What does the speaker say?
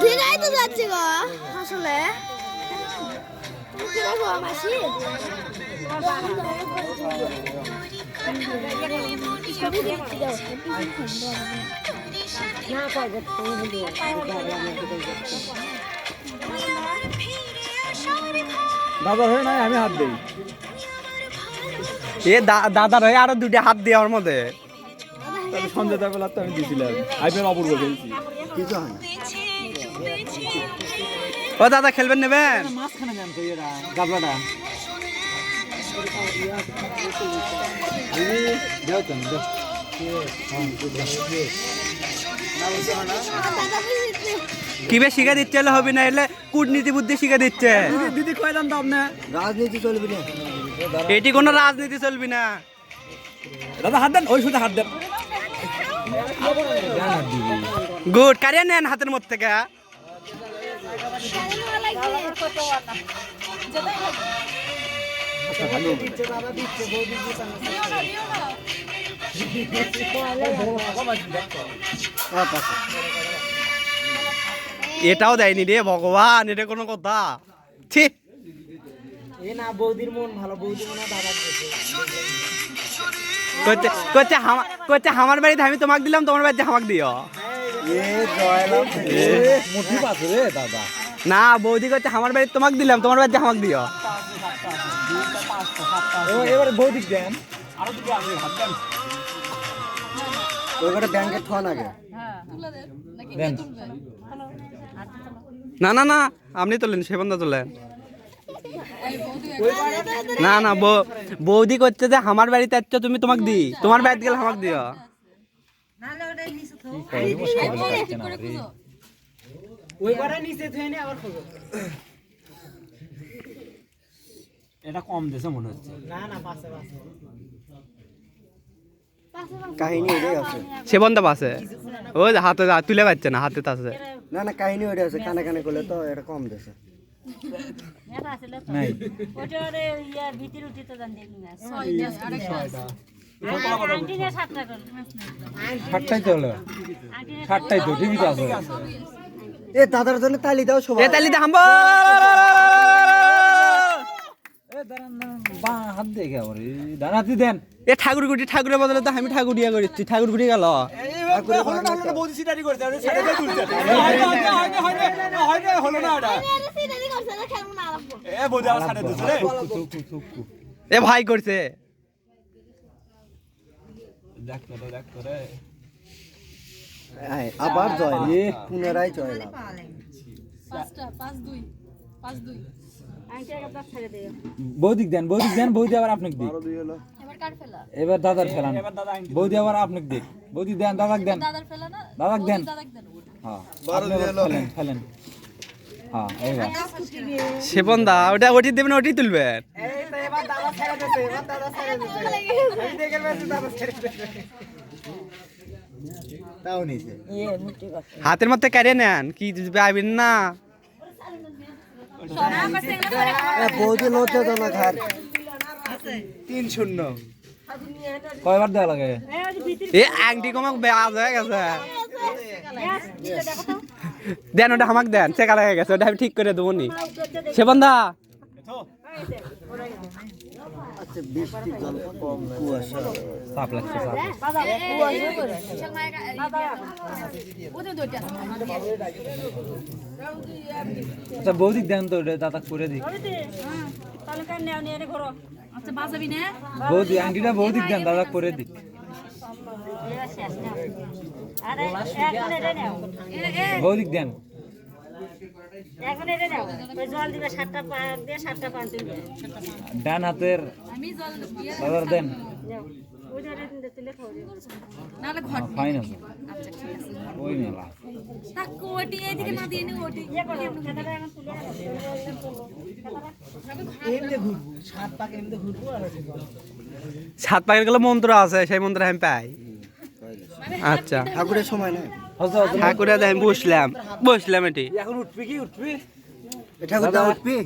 দিঘাই তো যাচ্ছি গো আসলে দাদা হয়ে নাই আমি হাত দিই এ দাদার হয়ে আরো দুটি হাত দিয়ে ওর মধ্যে সন্ধ্যে বেলা তো আমি দিয়েছিলাম আইপিএল অপূর্ব খেলছি কিছু হয় না ও দাদা খেলবেন নেবেন মাঝখানে যান তো এরা গাবলাটা কি বে শিখা দিচ্ছে হবে না এলে কূটনীতি বুদ্ধি শিখা দিচ্ছে দিদি কয়লাম তো আপনি রাজনীতি চলবে না এটি কোনো রাজনীতি চলবি না দাদা হাত দেন ওই শুধু হাত দেন গুড কারিয়া নেন হাতের মধ্যে থেকে এটাও দেয়নি রে ভগবান, এটা কোনো কথা? ঠিক না বৌদির মন ভালো, বৌদি মনে কইতে আমার বাড়িতে আমি তোমাকে দিলাম, তোমার বাড়িতে আমাকে দিও। মুঠি পাথর রে দাদা। না বৌদি কইতে আমার বাড়িতে তোমাকে দিলাম, তোমার বাড়িতে আমাকে দিও। এবারে বৌদিক দেন আরো দুটো আছে হাত দেন। ওইবারে ব্যাংকে ঠন আগে দেন। না না না আপনি তোলেন, সে বন্ধা তোলেন। না না বৌদি করছে যে আমার বাড়িতে আসছো তুমি, তোমাকে দি, তোমার বাড়িতে গেলে আমাকে দিও। এটা কম দেশে মনে হচ্ছে। কাহিনী ওইটাই আছে। সে বন্ধা পাশে ওই যে হাতে তুলে পাচ্ছে না, হাতে আছে। না না কাহিনী ওইটাই আছে, কানে কানে করলে তো এটা কম দেশে। নাই ওটারে ইয়ার ভিতর উঠি তো জান দেখি না 60টাই চলে, 60টাই তো ঠিকই তো আছে। এ দাদার জন্য তালি দাও সবাই। এ তালি দে হাম্বো। এ দাঁড়ান না, বাঁ হাত দিয়ে কে আবার দাঁড়াতে দেন। এ ঠাকুর গুটি, ঠাকুরের বদলে তো আমি ঠাকুর দিয়া করেছি, ঠাকুর গুটি গেল। বৌদি সিটারি করতে হবে, সাইডে তুলতে হলো না এটা। এ বৌদি আমার সাইডে দিছে রে। এ ভাই করছে। দেখ তো রে। আবার জয়, পুনরায় জয় লাভ। বৌদিক দেন, বৌদি আবার আপনাকে দিক। এবার দাদার ফেলান, বৌদি আবার আপনাকে দিক। বৌদি দেন, দাদাক দেন, দাদাক দেন। হ্যাঁ ফেলেন। হ্যাঁ এইবার সে বন্ধা ওটা ওটি দেবেন, ওটি তুলবেন। তাও নিছে হাতের মধ্যে কারিয়ে নেন, কি পাইবেন না। বৌদি লজ্জা দাও না খার। 3-0 কয়বার দেওয়া লাগে? এ আংটি কমাক বেয়াজ হয়ে গেছে। দেন ওটা আমাকে দেন, চেকা লেগে গেছে, ওটা আমি ঠিক করে দেবো নি। সে বন্ধা আচ্ছা বৃষ্টি জল কম, কুয়াশা চাপ লাগছে, চাপ। আচ্ছা বৌদিক দেন তো, ওটা দাদা করে দিক। বৌদি আংটিটা বৌদিক দেন, দাদা করে দিক। বৌদিক দেন। ডান হাতের দাদার দেন। ফাইন আছে ওই মেলা। সাত পাকের গেলে মন্ত্র আছে, সেই মন্ত্র আমি পাই। আচ্ছা ঠাকুরের সময় নাই। ঠাকুরে আমি বসলাম এটি। এখন উঠবি কি উঠবি? ঠাকুর উঠবি।